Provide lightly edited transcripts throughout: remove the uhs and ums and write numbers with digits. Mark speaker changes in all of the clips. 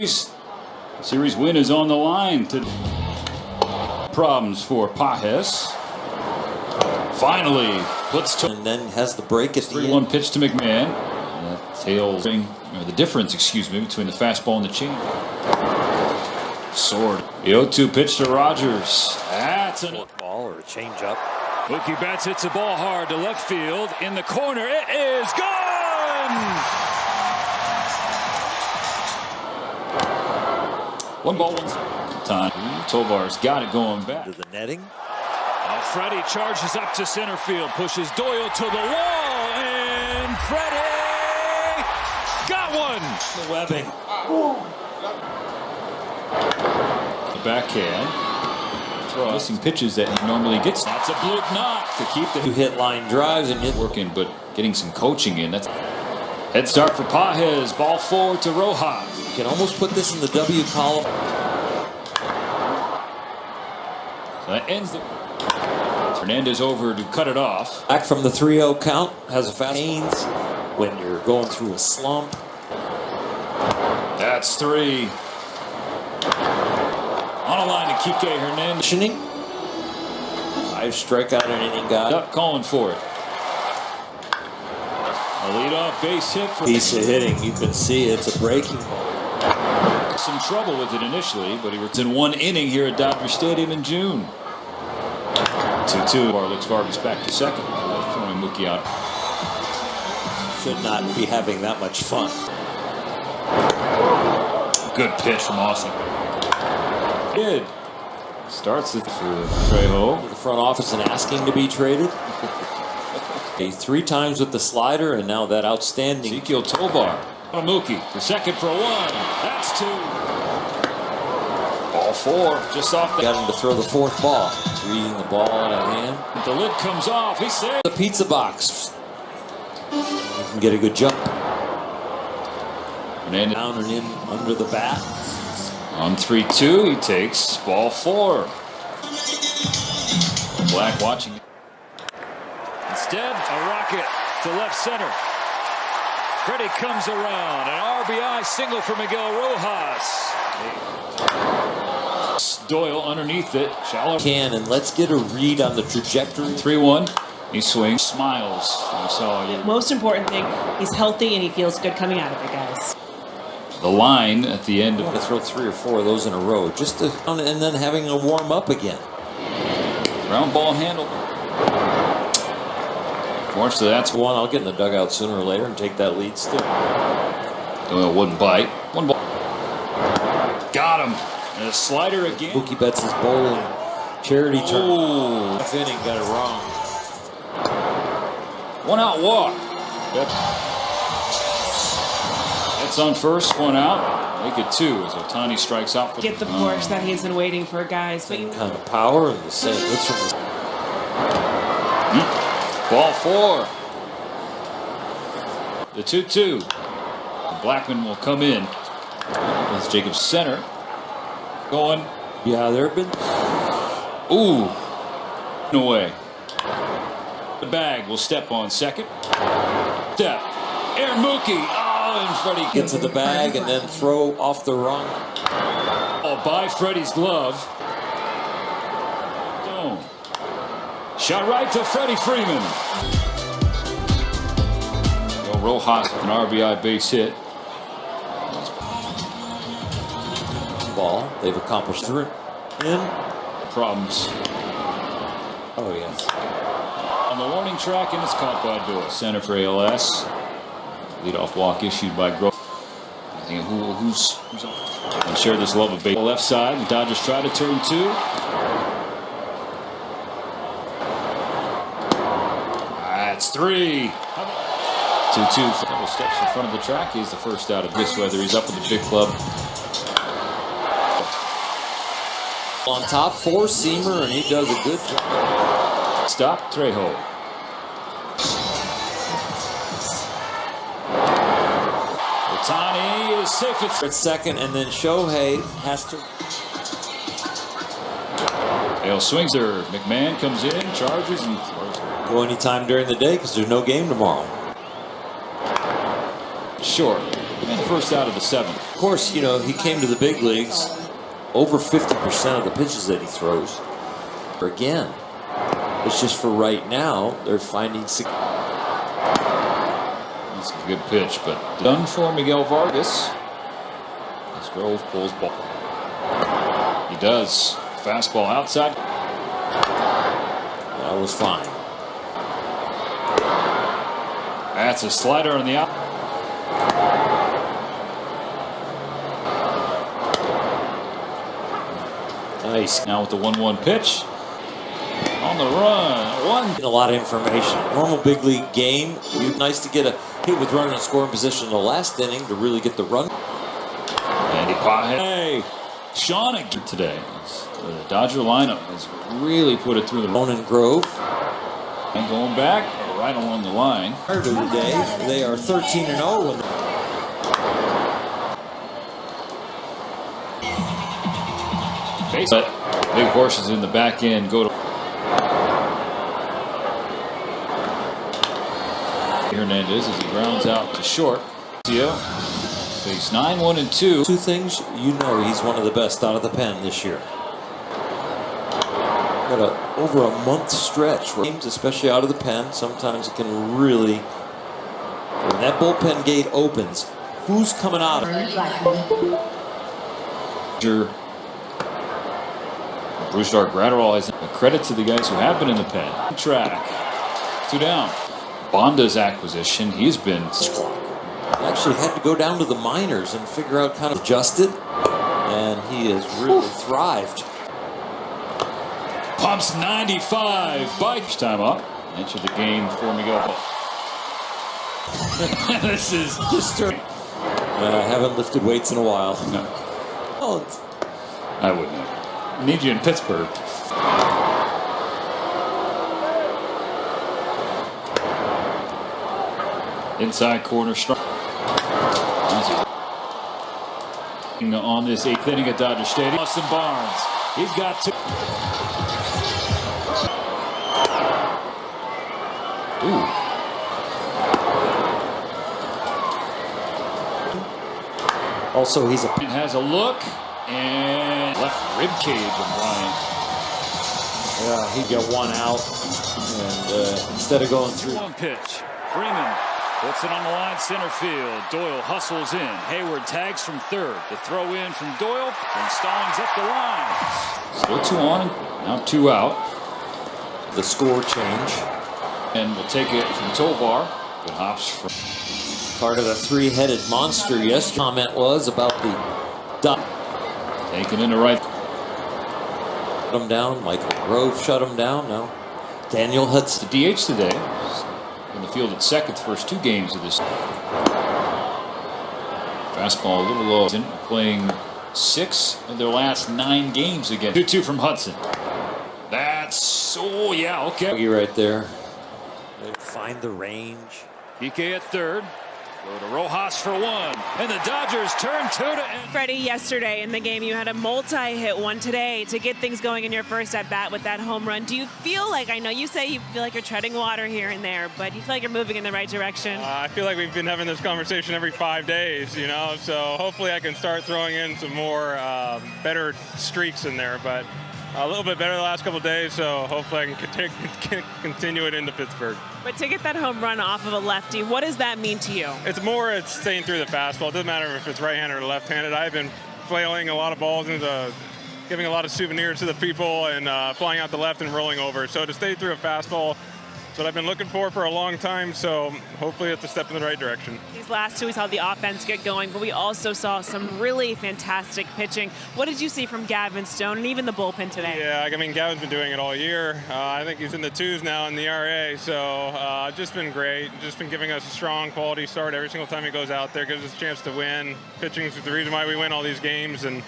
Speaker 1: Series win is on the line. Problems for Pajes. Finally puts
Speaker 2: and then has the break at the
Speaker 1: 3-1 pitch to McMahon. The difference, between the fastball and the change. Sword. The 0-2 pitch to Rogers. That's a
Speaker 2: ball or a changeup.
Speaker 1: Mookie Betts hits the ball hard to left field. In the corner, it is gone! 1 ball, 1 time. Tovar's got it going back.
Speaker 2: To the netting.
Speaker 1: Freddie charges up to center field, pushes Doyle to the wall, and Freddie got one!
Speaker 2: The webbing.
Speaker 1: The backhand. Missing pitches that he normally gets. That's a bloop knock to keep the
Speaker 2: 2 hit line drives and
Speaker 1: working, but getting some coaching in. That's head start for Pajes. Ball forward to Rojas.
Speaker 2: You can almost put this in the W column.
Speaker 1: So that ends the. Hernandez over to cut it off.
Speaker 2: Back from the 3-0 count. Has a fast pains when you're going through a slump.
Speaker 1: That's 3. On a line to Kike Hernandez.
Speaker 2: 5 strikeout in inning guy.
Speaker 1: Up calling for it. A leadoff base hit for
Speaker 2: piece of hitting. You can see it's a breaking ball.
Speaker 1: Some trouble with it initially, but he was in 1 inning here at Dodger Stadium in June. 2-2. Looks Vargas back to second. Throwing Mookie out.
Speaker 2: Should not be having that much fun.
Speaker 1: Good pitch from Austin. Good. Starts it for Trejo.
Speaker 2: The front office and asking to be traded. 3 times with the slider, and now that outstanding.
Speaker 1: Ezekiel Tovar. Mookie for second for 1. That's 2. Ball 4. Just off the.
Speaker 2: Got him to throw the 4th ball. Reading the ball out of hand.
Speaker 1: The lid comes off. He saves
Speaker 2: the pizza box. You can get a good jump.
Speaker 1: And
Speaker 2: down and in under the bat.
Speaker 1: On 3-2, he takes ball 4. Black watching. Instead, a rocket to left center. Freddie comes around. An RBI single for Miguel Rojas. Doyle underneath it. Shallow.
Speaker 2: And let's get a read on the trajectory.
Speaker 1: 3-1. He swings, smiles.
Speaker 3: Most important thing, he's healthy and he feels good coming out of it, guys.
Speaker 1: The line at the end of
Speaker 2: to throw 3 or 4 of those in a row, just to, and then having a warm up again.
Speaker 1: Ground ball handle. Fortunately, that's
Speaker 2: 1. I'll get in the dugout sooner or later and take that lead still.
Speaker 1: Doyle wouldn't bite. 1 ball. Got him. And a slider again.
Speaker 2: Mookie Betts' bowling charity turn.
Speaker 1: Oh.
Speaker 2: Half inning, got it wrong.
Speaker 1: 1 out walk. That's on first, 1 out. Make it 2 as Ohtani strikes out.
Speaker 3: Get the push that he's been waiting for, guys.
Speaker 2: Same kind of power and the same. That's from
Speaker 1: Ball 4. The 2-2. Blackman will come in. As Jacobs center. Going.
Speaker 2: Yeah, there have been.
Speaker 1: Ooh. No way. The bag will step on second. Step. Air Mookie. Oh, and Freddie
Speaker 2: get to the bag and then throw off the run.
Speaker 1: Oh, by Freddie's glove. Boom. Shot right to Freddie Freeman. Rojas with an RBI base hit.
Speaker 2: Ball. They've accomplished it. In.
Speaker 1: Problems.
Speaker 2: Oh, yes.
Speaker 1: On the warning track, and it's caught by Doyle. Center for ALS. Leadoff walk issued by Grove. I think who's and share this love of baseball. Left side, the Dodgers try to turn 2. That's 3. 2-2. A couple steps in front of the track. He's the first out of this weather. He's up with the big club.
Speaker 2: On top, 4-seamer, and he does a good job.
Speaker 1: Stop, Trejo. Ohtani is safe
Speaker 2: at second, and then Shohei has to.
Speaker 1: Hale swings her. McMahon comes in, charges, and
Speaker 2: go anytime during the day because there's no game tomorrow.
Speaker 1: Short. And first out of the 7th.
Speaker 2: Of course, you know, he came to the big leagues. Over 50% of the pitches that he throws. Again, it's just for right now, they're finding.
Speaker 1: That's a good pitch, but done for Miguel Vargas. As Grove pulls ball. He does. Fastball outside.
Speaker 2: That was fine.
Speaker 1: That's a slider on the out.
Speaker 2: Nice.
Speaker 1: Now with the 1-1 pitch. On the run.
Speaker 2: A lot of information. Normal big league game. It'd be nice to get a hit with runner in scoring position in the last inning to really get the run.
Speaker 1: Andy Pahet. Hey, Sean again today. The Dodger lineup has really put it through the
Speaker 2: Bone and Grove.
Speaker 1: And going back right along the line.
Speaker 2: Prior to the day, they are 13-0 when
Speaker 1: but big horses in the back end go to Hernandez as he grounds out to short. Face 9-1-2.
Speaker 2: Two things, you know, he's one of the best out of the pen this year. Got over a month stretch where games, especially out of the pen, sometimes it can really. When that bullpen gate opens, who's coming out of it?
Speaker 1: Bruce Dark Gratterall has a credit to the guys who have been in the pen. Track. 2 down. Bonda's acquisition, he's been.
Speaker 2: Actually had to go down to the minors and figure out kind of adjusted, and he has really thrived.
Speaker 1: Pumps 95. Bike time up. Entered the game for Miguel. This is disturbing.
Speaker 2: I haven't lifted weights in a while.
Speaker 1: No.
Speaker 2: Oh,
Speaker 1: I wouldn't. I need you in Pittsburgh. Inside corner strike. On this 8th inning at Dodger Stadium. Austin Barnes. He's got 2. Ooh.
Speaker 2: also, he's a.
Speaker 1: It has a look and left rib cage of Bryant.
Speaker 2: Yeah, he got one out, and instead of going through.
Speaker 1: One pitch. Freeman puts it on the line, center field. Doyle hustles in. Hayward tags from third. The throw in from Doyle, and Stallings up the line. Still 2 on, now 2 out.
Speaker 2: The score change.
Speaker 1: And we'll take it from Tovar. Good hops from.
Speaker 2: Part of the 3-headed monster. Yes, comment was about the duck.
Speaker 1: Taken into right.
Speaker 2: Shut him down. Michael Grove shut him down. No. Daniel Hudson.
Speaker 1: The DH today. In the field at second, the first 2 games of this. Fastball a little low. Playing 6 of their last 9 games again. 2-2 from Hudson. That's, oh yeah, okay.
Speaker 2: Right there. They find the range.
Speaker 1: PK at third. Go to Rojas for 1. And the Dodgers turn 2 to end.
Speaker 3: Freddie, yesterday in the game, you had a multi-hit one today to get things going in your first at-bat with that home run. Do you feel like, I know you say you feel like you're treading water here and there, but do you feel like you're moving in the right direction?
Speaker 4: I feel like we've been having this conversation every 5 days, you know, so hopefully I can start throwing in some more better streaks in there, but a little bit better the last couple of days, so hopefully I can continue it into Pittsburgh.
Speaker 3: But to get that home run off of a lefty, what does that mean to you?
Speaker 4: It's staying through the fastball. It doesn't matter if it's right-handed or left-handed. I've been flailing a lot of balls into giving a lot of souvenirs to the people and flying out the left and rolling over. So to stay through a fastball, that's what I've been looking for a long time, so hopefully it's a step in the right direction.
Speaker 3: These last 2, we saw the offense get going, but we also saw some really fantastic pitching. What did you see from Gavin, Stone, and even the bullpen today?
Speaker 4: Yeah, I mean, Gavin's been doing it all year. I think he's in the 2s now in the ERA, so just been great. Just been giving us a strong quality start every single time he goes out there, gives us a chance to win. Pitching is the reason why we win all these games, and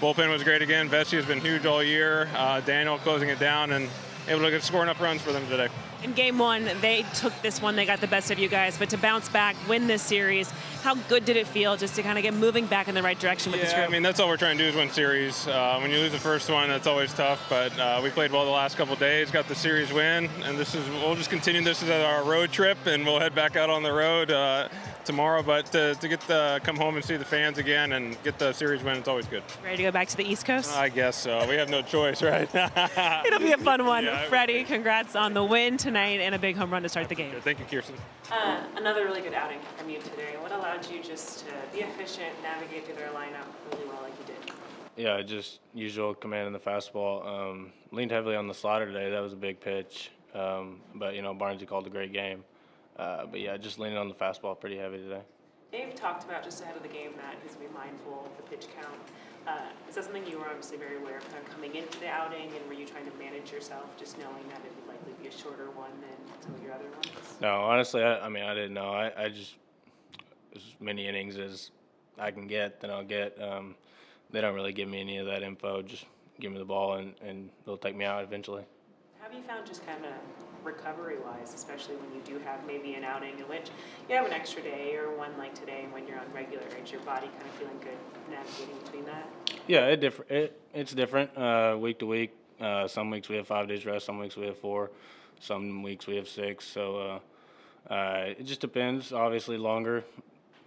Speaker 4: bullpen was great again. Vesey has been huge all year. Daniel closing it down and able to score enough runs for them today.
Speaker 3: In game 1, they took this one. They got the best of you guys. But to bounce back, win this series, how good did it feel just to kind of get moving back in the right direction with this group?
Speaker 4: I mean, that's all we're trying to do is win series. When you lose the first one, that's always tough. But we played well the last couple of days, got the series win. And we'll just continue this as our road trip, and we'll head back out on the road tomorrow, but to get the come home and see the fans again and get the series win, it's always good.
Speaker 3: Ready to go back to the East Coast?
Speaker 4: I guess so. We have no choice, right?
Speaker 3: It'll be a fun one.
Speaker 4: Yeah,
Speaker 3: Freddie, congrats on the win tonight and a big home run to start the game.
Speaker 4: Thank you, Kirsten.
Speaker 3: Another really good outing from you today. What allowed you just to be efficient, navigate through their lineup really well like you did?
Speaker 5: Yeah, just usual command in the fastball. Leaned heavily on the slider today. That was a big pitch. But, Barnesy called a great game. But, yeah, just leaning on the fastball pretty heavy today.
Speaker 3: Dave talked about just ahead of the game that he's going to be mindful of the pitch count. Is that something you were obviously very aware of kind of coming into the outing, and were you trying to manage yourself just knowing that it would likely be a shorter one than some of your other ones?
Speaker 5: No, honestly, I didn't know. I just as many innings as I can get, then I'll get. They don't really give me any of that info. Just give me the ball, and they'll take me out eventually.
Speaker 3: How have you found just kind of recovery-wise, especially when you do have maybe an outing in which you have an extra day or one like today when you're on regular? Is your body kind of feeling good navigating between that?
Speaker 5: Yeah, it's different week to week. Some weeks we have 5 days rest. Some weeks we have 4. Some weeks we have 6. So it just depends. Obviously, longer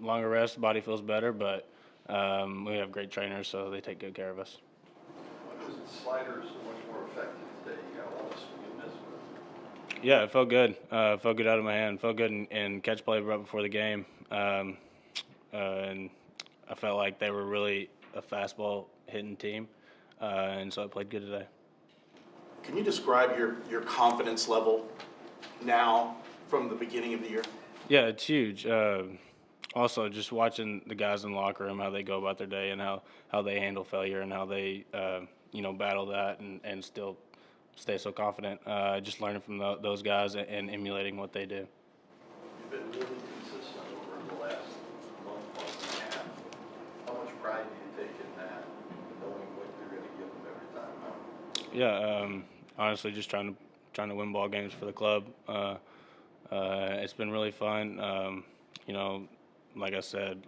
Speaker 5: rest, body feels better, but we have great trainers, so they take good care of us.
Speaker 6: Why was the slider so much more effective today? You got a lot of swing and miss with it.
Speaker 5: Yeah, it felt good. Felt good out of my hand. Felt good in catch play right before the game. And I felt like they were really a fastball hitting team, and so I played good today.
Speaker 7: Can you describe your confidence level now from the beginning of the year?
Speaker 5: Yeah, it's huge. Also, just watching the guys in the locker room, how they go about their day and how they handle failure and how they, battle that and still stay so confident. Just learning from those guys and emulating what they do.
Speaker 6: You've been really consistent over the last month and a half. How much pride do you take in that, knowing what you're going to give them every time out?
Speaker 5: Yeah, honestly, just trying to win ball games for the club. It's been really fun. Like I said,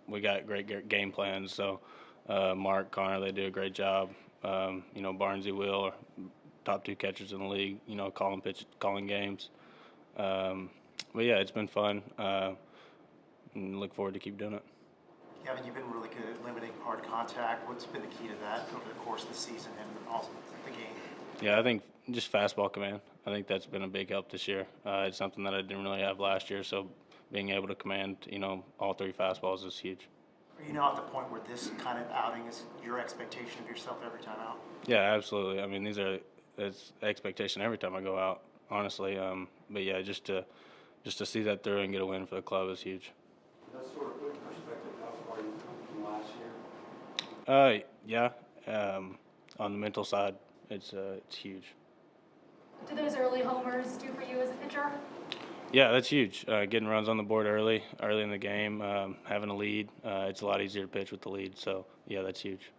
Speaker 5: we got great game plans. So Mark, Connor, they do a great job. Barnesy, Will are top 2 catchers in the league. Calling games. But yeah, it's been fun. And look forward to keep doing it.
Speaker 8: Gavin, you've been really good at limiting hard contact. What's been the key to that over the course of the season and also the game?
Speaker 5: Yeah, I think just fastball command. I think that's been a big help this year. It's something that I didn't really have last year, so being able to command, all 3 fastballs is huge.
Speaker 8: Are you now at the point where this kind of outing is your expectation of yourself every time out?
Speaker 5: Yeah, absolutely. I mean, it's expectation every time I go out, honestly. But yeah, just to see that through and get a win for the club is huge.
Speaker 6: That sort of put in perspective how far you've come from last year?
Speaker 5: Yeah. On the mental side, it's huge.
Speaker 9: Do those early homers do for you as a pitcher?
Speaker 5: Yeah, that's huge. Getting runs on the board early in the game, having a lead. It's a lot easier to pitch with the lead. So yeah, that's huge.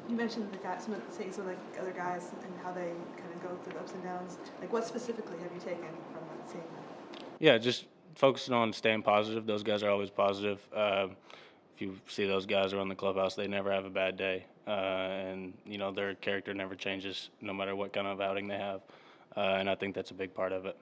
Speaker 10: You mentioned some of the other guys and how they kind of go through the ups and downs. Like, what specifically have you taken from seeing that?
Speaker 5: Yeah, just focusing on staying positive. Those guys are always positive. If you see those guys around the clubhouse, they never have a bad day, and their character never changes no matter what kind of outing they have. And I think that's a big part of it.